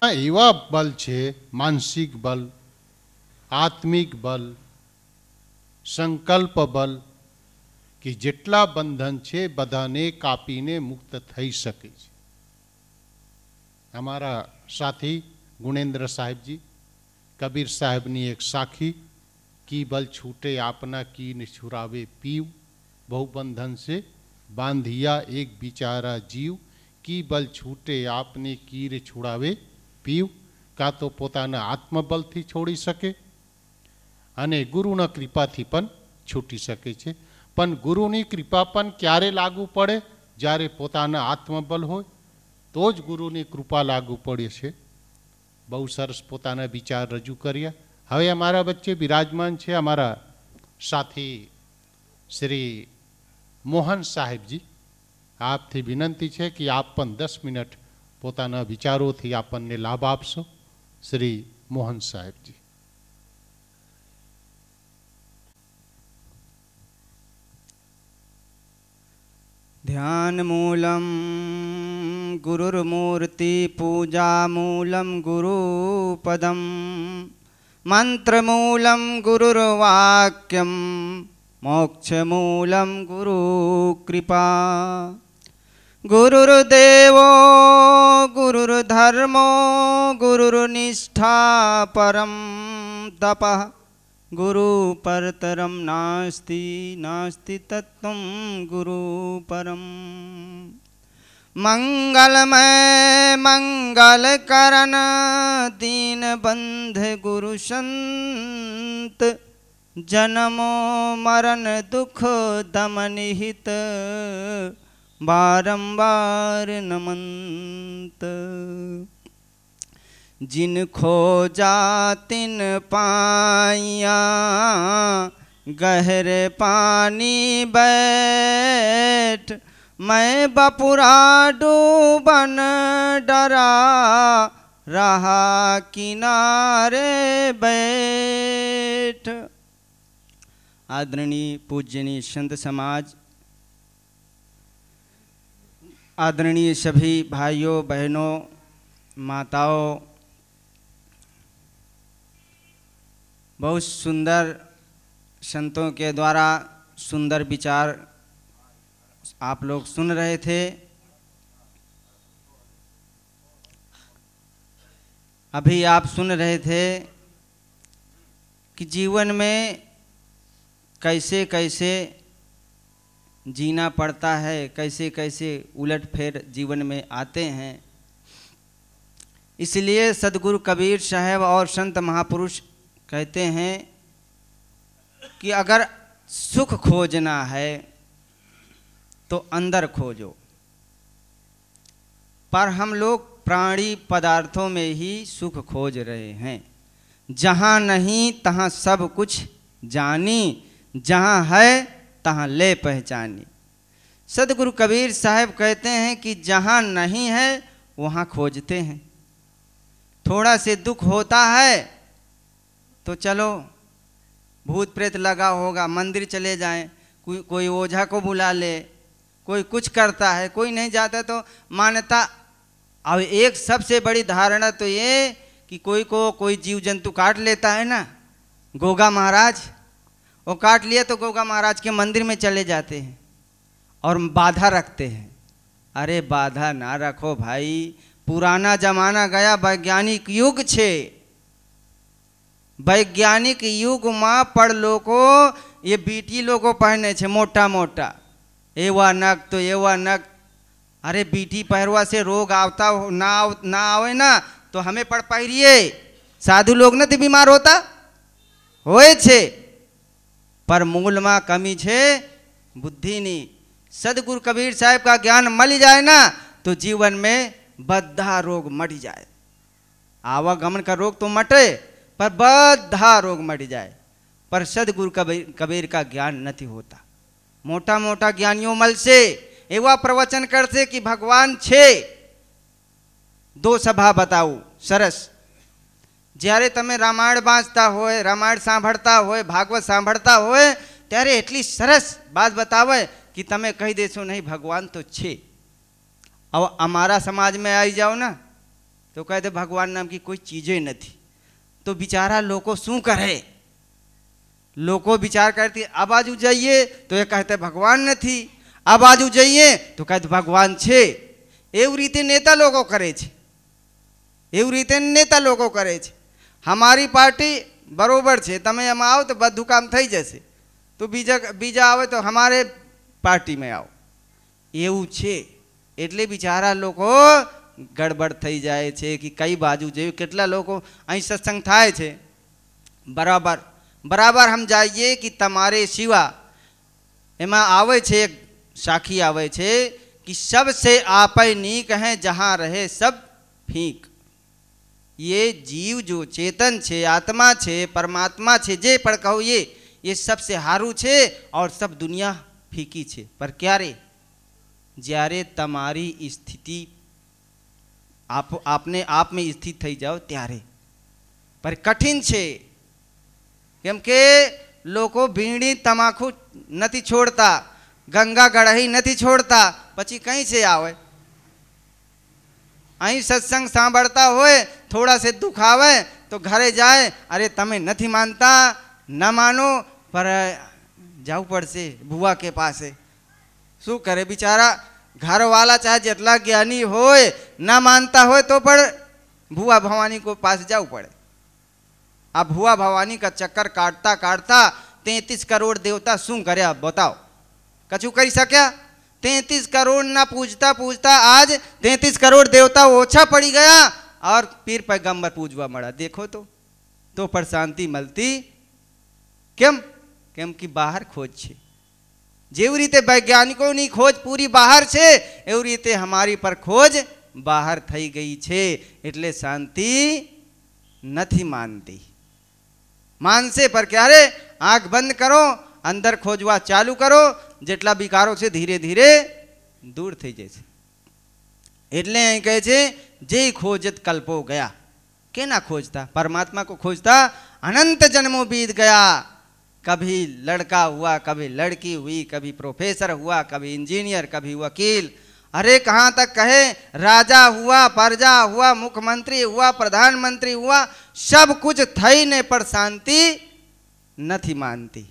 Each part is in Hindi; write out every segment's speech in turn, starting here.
એવા બલ છે, માનસિક બલ, આત્મિક બલ, સંકલ્પ બલ કે જેટલા બંધન છે બધાને કાપીને મુક્ત થઈ શકે છે. हमारा साथी गुणेंद्र साहिब जी, कबीर साहब ने एक साखी की बल छूटे आपना की न छुरावे पीव, बहुबंधन से बांधिया एक बिचारा जीव, की बल छूटे आपने कीर छुड़ावे पीव. का तो पोताना आत्मबलथी छोड़ी सके अने गुरुना कृपाथी पण छूटी सके छे. पण गुरुनी कृपा पण क्यारे लागू पड़े? ज्यारे पोताना आत्मबल होय तो ज गुरुनी कृपा लागू पड़े छे. बहु सरस पोताना विचार रजू कर्या. हवे अमारा वच्चे विराजमान छे अमारा साथी श्री मोहन साहेब जी. आपथी विनंती है कि आप पण 10 मिनट पोताना विचारोथी आपने लाभ आपशो. श्री मोहन साहेब जी. ध्यान मूलम गुरुर्मूर्ति पूजा मूलम गुरुपदम मंत्र मूलम गुरुर्वाक्यम मोक्ष मूलम गुरु कृपा. गुरुर्देवो गुरुर्धर्मो गुरुर्निष्ठा परम तपः. गुरु परतरम नास्ति नास्ति तत्त्वं गुरु परम. मंगलमय मंगल करण दीन बंध गुरु संत, जन्मो मरण दुख दमनिहित बारंबार नमंत. जिन खोजा तिन पाइया गहरे पानी बैठ, मैं बपुरा डूबन डरा रहा किनारे बैठ. आदरणीय पूजनीय संत समाज, आदरणीय सभी भाइयों बहनों माताओं, बहुत सुंदर संतों के द्वारा सुंदर विचार आप लोग सुन रहे थे. अभी आप सुन रहे थे कि जीवन में कैसे कैसे जीना पड़ता है, कैसे कैसे उलटफेर जीवन में आते हैं. इसलिए सदगुरु कबीर साहब और संत महापुरुष कहते हैं कि अगर सुख खोजना है तो अंदर खोजो. पर हम लोग प्राणी पदार्थों में ही सुख खोज रहे हैं. जहाँ नहीं तहाँ सब कुछ जानी, जहाँ है तहाँ ले पहचानी. सदगुरु कबीर साहब कहते हैं कि जहाँ नहीं है वहाँ खोजते हैं. थोड़ा से दुख होता है तो चलो भूत प्रेत लगा होगा, मंदिर चले जाएं, कोई ओझा को बुला ले, कोई कुछ करता है, कोई नहीं जाता तो मान्यता. अब एक सबसे बड़ी धारणा तो ये कि कोई जीव जंतु काट लेता है ना, गोगा महाराज, वो काट लिया तो गोगा महाराज के मंदिर में चले जाते हैं और बाधा रखते हैं. अरे बाधा ना रखो भाई, पुराना जमाना गया, वैज्ञानिक युग छे. वैज्ञानिक युग में पढ़ लोको ये बीटी लोगों पहने छे मोटा मोटा एवा नग तो एवा नग. अरे बीटी पहरवा से रोग आवता ना आवे ना तो हमें पढ़ पहिरिए. साधु लोग न बीमार होता होए छे, पर मूल में कमी छे बुद्धि नी. सदगुरु कबीर साहब का ज्ञान मल जाए ना तो जीवन में बद्धा रोग मट जाए. आवागमन का रोग तो मटे पर बद्धा रोग मट जाए. पर सदगुरु कबीर का ज्ञान नहीं होता. मोटा मोटा ज्ञानियों मल से एवा प्रवचन करते कि भगवान छे. दो सभा बताऊ सरस. જ્યારે તમે રામાયણ વાંચતા હોય, રામાયણ સાંભળતા હોય, ભાગવત સાંભળતા હોય ત્યારે એટલી સરસ વાત બતાવે कि તમે કહી દેશો નહીં ભગવાન તો છે. अब हमारा समाज में आई जाओ ना तो तो कहते भगवान नाम की कोई चीजें नहीं। तो बिचारा लोगों शू करे, लोगों विचार करती आ बाजू जाइए तो ये कहते भगवान नहीं, आ बाजू जाइए तो कहते भगवान छे। एवं रीते नेता लोगों करे छे, एवं रीते नेता लोगों करे छे। हमारी पार्टी बरोबर छे, तमे एम आओ तो बधु काम थई जशे, तो बीजा आवे तो हमारे पार्टी में आओ, एवं छे। एटले बिचारा लोगो गड़बड़ थई जाए छे कि कई बाजू जेवी। केटला लोगो अहीं सत्संग थाय छे, बराबर बराबर हम जाइए कि तमारे सिवा एमा आवे छे एक साखी आवे छे कि सबसे आपै नीक है जहाँ रहे सब फीक। ये जीव जो चेतन छे, आत्मा छे, परमात्मा छे, जे पर कहो ये सबसे हारू छे और सब दुनिया फीकी छे। पर क्या रे, જ્યારે તમારી स्थिति आपने आप में स्थित थई जाओ त्यारे। पर कठिन छे, केम के लोको बीड़ी तमाकू नहीं छोड़ता, गंगा गड़ही नहीं छोड़ता, पछी कहीं से आवे। अहीं सत्संग सांभळता होय, थोड़ा से दुख आवे तो घरे जाए, अरे तमे नहीं मानता, न मानो पर जाऊ पड़से बुआ के पास। शू करे बिचारा घर वाला चाहे जितना ज्ञानी होए न मानता होए तो पर भुआ भवानी को पास जाऊ पड़े। अब भुआ भवानी का चक्कर काटता काटता 33 करोड़ देवता शू करे अब बताओ, कछु करी सक्या? 33 करोड़ ना पूजता पूजता आज 33 करोड़ देवता ओछा पड़ी गया और पीर पैगंबर पूजवा मड़ा। देखो तो पर शांति मिलती केम? केम की बाहर खोज छे। जेव रीते वैज्ञानिकों की खोज पूरी बाहर छे, एव रीते हमारी पर खोज बाहर थई गई छे। एटले शांति नहीं मानती। मानसे पर क्या रे, आंख बंद करो, अंदर खोजवा चालू करो, जेटला विकारो से धीरे धीरे दूर थई जैसे। एटले अहीं कहे छे जे खोजत कल्पो गया। के ना खोजता? परमात्मा को खोजता अनंत जन्मों बीत गया। कभी लड़का हुआ, कभी लड़की हुई, कभी प्रोफेसर हुआ, कभी इंजीनियर, कभी वकील, अरे कहाँ तक कहे राजा हुआ, प्रजा हुआ, मुख्यमंत्री हुआ, प्रधानमंत्री हुआ, सब कुछ थई ने पर शांति नहीं मानती।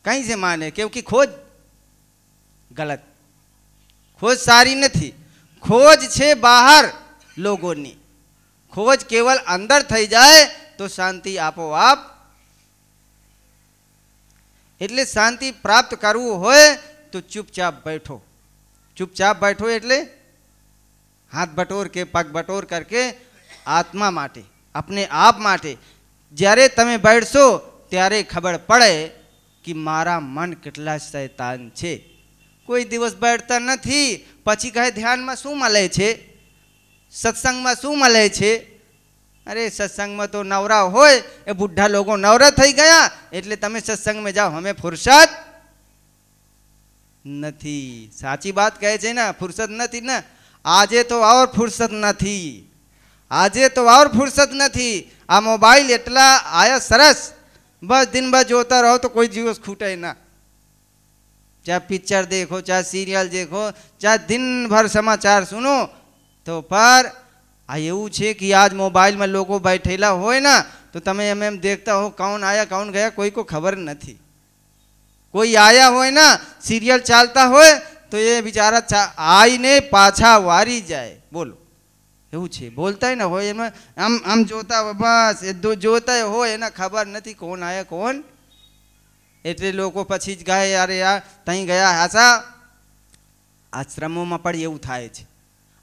कहीं से माने? क्योंकि खोज गलत, खोज सारी नहीं, खोज छे बाहर लोगों ने। खोज केवल अंदर थई जाए तो शांति आपो आप। એટલે શાંતિ પ્રાપ્ત કરવું હોય તો ચૂપચાપ बैठो, चुपचाप बैठो એટલે हाथ बटोर के पग बटोर करके आत्मा माटे, अपने आप माटे જ્યારે તમે बैठशो ત્યારે खबर पड़े कि मारा मन કેટલા शैतान छे। कोई दिवस बैठता नहीं, पछी कहे ध्यान में शू मले छे, सत्संग में शू मले छे। अरे सत्संग में तो नवरा होय, ए बुढ़ा लोगों नवरा थई गया एटले तमे सत्संग में जाओ, हमें फुर्सत नहीं। साची बात कहे छे ना, फुर्सत नहीं ना। आजे तो और फुर्सत नहीं, आजे तो और फुर्सत नहीं। आ मोबाइल एटला आया सरस, बस दिन भर जोता रहो तो कोई जीवस खूटे ना। चाहे पिक्चर देखो, चाहे सीरियल देखो, चाहे दिन भर समाचार सुनो, तो पर आ एवं छे कि आज मोबाइल में लोगों बैठेला होय ना तो तमे एम देखता हो कौन आया कौन गया कोई को खबर नहीं। कोई आया होय ना, सीरियल चालता होय तो ये बेचारा आई ने पाछा वारी जाए। बोलो एवं छे, बोलता है ना होय हम जोता हो, बस जोता होय ना खबर नहीं कौन आया कौन। एटले लोगों पछी ज गए, अरे यार तई गया हासा। आश्रमों में पण एवं थाय छे।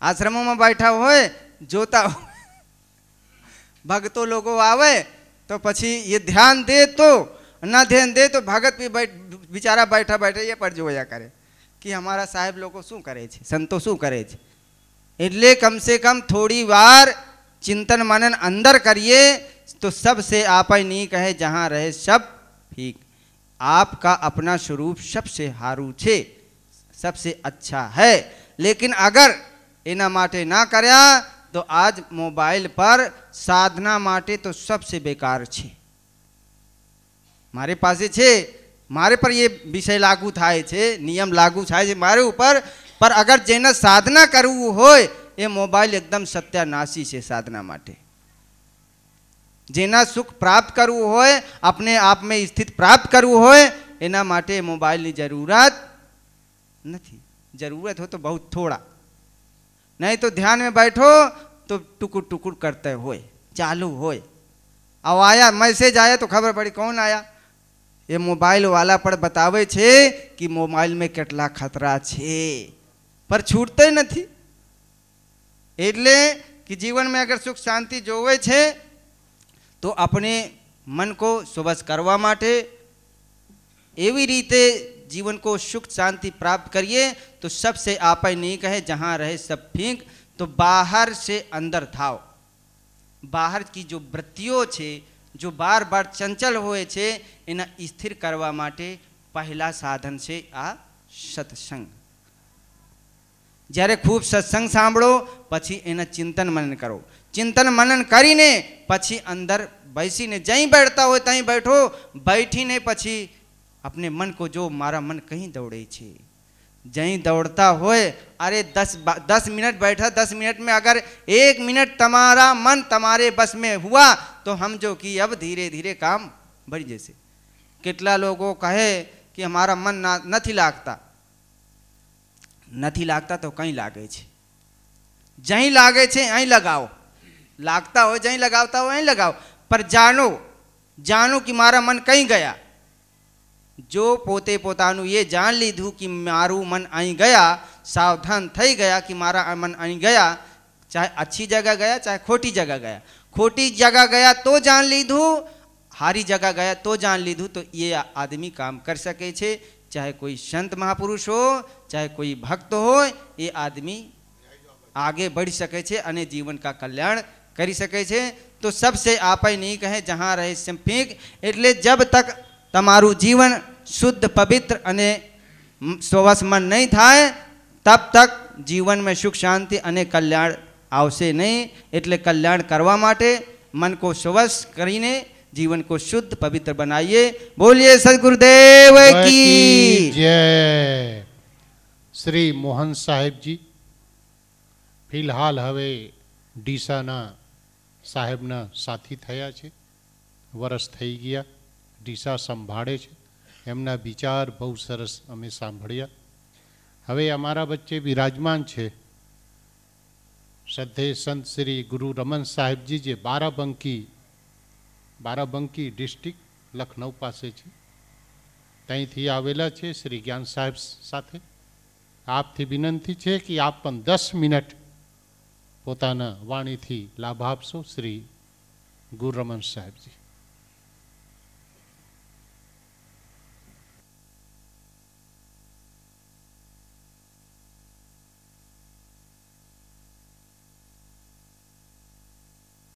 आश्रमों में बैठा होय जोता हो, भगतो लोगों आवे तो पछी ये ध्यान दे तो ना ध्यान दे तो भगत भी बेचारा बैठा बैठे ये पर जोया करे कि हमारा साहेब लोगों शू करे छे, संतो शू करे छे। एटले कम से कम थोड़ी बार चिंतन मनन अंदर करिए तो सबसे आपै नीक है जहाँ रहे सब ठीक। आपका अपना स्वरूप सबसे हारू छे, सबसे अच्छा है। लेकिन अगर एना माटे ना कर्या तो आज मोबाइल पर साधना माटे तो सबसे बेकार छे। मारे पासे छे, मारे पर ये विषय लागू थाय छे, नियम लागू थाय छे मारे ऊपर। पर अगर जेने साधना करवू होय એ મોબાઈલ એકદમ સત્યાનાશી છે સાધના માટે. જેના સુખ પ્રાપ્ત કરવું હોય, अपने आप में स्थित प्राप्त કરવું હોય, એના માટે મોબાઈલની જરૂરત નથી. जरूरत हो तो बहुत थोड़ा, नहीं तो ध्यान में बैठो तो टुकुर टुकुर करते होए चालू होए. अब आया मैसेज आया तो खबर पड़ी कौन आया. ये मोबाइल वाला पर बतावे छे कि मोबाइल में કેટલા ખતરા છે, पर छूटते નથી. એટલે कि जीवन में अगर सुख शांति जोवे छे तो अपने मन को स्वस्थ करवा माटे एवी रीते जीवन को सुख शांति प्राप्त करिए. तो सबसे आपे नहीं कहे जहाँ रहे सब फींक, तो बाहर से अंदर थाओ. बाहर की जो वृत्तियों छे जो बार बार चंचल होए छे एना स्थिर करवा माटे पहला साधन छे आ सत्संग. જ્યારે खूब सत्संग सांभळो पछी एना चिंतन मनन करो. चिंतन मनन करीने पछी अंदर बैसीने जहीं बैठता हो तहीं बैठो. बैठीने पछी अपने मन को जो मारा मन कहीं दौड़े छे, जहीं दौड़ता होए, अरे 10 मिनट बैठा, 10 मिनट में अगर 1 मिनट तमारा मन तमारे बस में हुआ तो हम जो कि अब धीरे धीरे काम बढ़. जैसे कितला लोगों कहे कि हमारा मन नहीं लागता, नहीं लागता तो कहीं लागे छे. जहीं लागे छे અહીં लगाओ. लागता हो जहीं लगावता हो અહીં लगाओ. पर जानो जानो कि मारा मन कहीं गया. जो पोते पोतानु ये जान लीधु कि मारू मन आई गया, सावधान थई गया कि मारा मन आई गया, चाहे अच्छी जगह गया चाहे खोटी जगह गया. खोटी जगह गया तो जान लीधु, हारी जगह गया तो जान लीधु. तो ये आदमी काम कर सके छे, चाहे कोई संत महापुरुष हो चाहे कोई भक्त हो, ये आदमी आगे बढ़ सके छे अने जीवन का कल्याण करी सके छे. तो सबसे आपे नहीं कहे जहाँ रहे संफीक. एटले जब तक तमारू जीवन शुद्ध पवित्र अने स्वस्थ मन नहीं थाय तब तक जीवन में सुख शांति अने कल्याण आवशे नहीं. एटले कल्याण करवा माटे मन को स्वस्थ करीने जीवन को शुद्ध पवित्र बनाइए. बोलिए सदगुरुदेव की जय. श्री मोहन साहेब जी फिलहाल हवे ડીસાના સાહેબના સાથી થયા છે. વરસ થઈ ગયા ડીસા સંભાળે છે. એમના વિચાર બહુ સરસ અમે સાંભળ્યા. હવે અમારા વચ્ચે વિરાજમાન છે શ્રદ્ધેય સંત શ્રી ગુરુ રમન સાહેબજી, જે બારાબંકી ડિસ્ટ્રિક્ટ લખનઉ પાસે છે. ત્યાંથી આવેલા છે શ્રી જ્ઞાન સાહેબ સાથે. આપથી વિનંતી છે કે આપ પણ 10 મિનિટ પોતાના વાણીથી લાભ આપશો. શ્રી ગુરુ રમન સાહેબજી.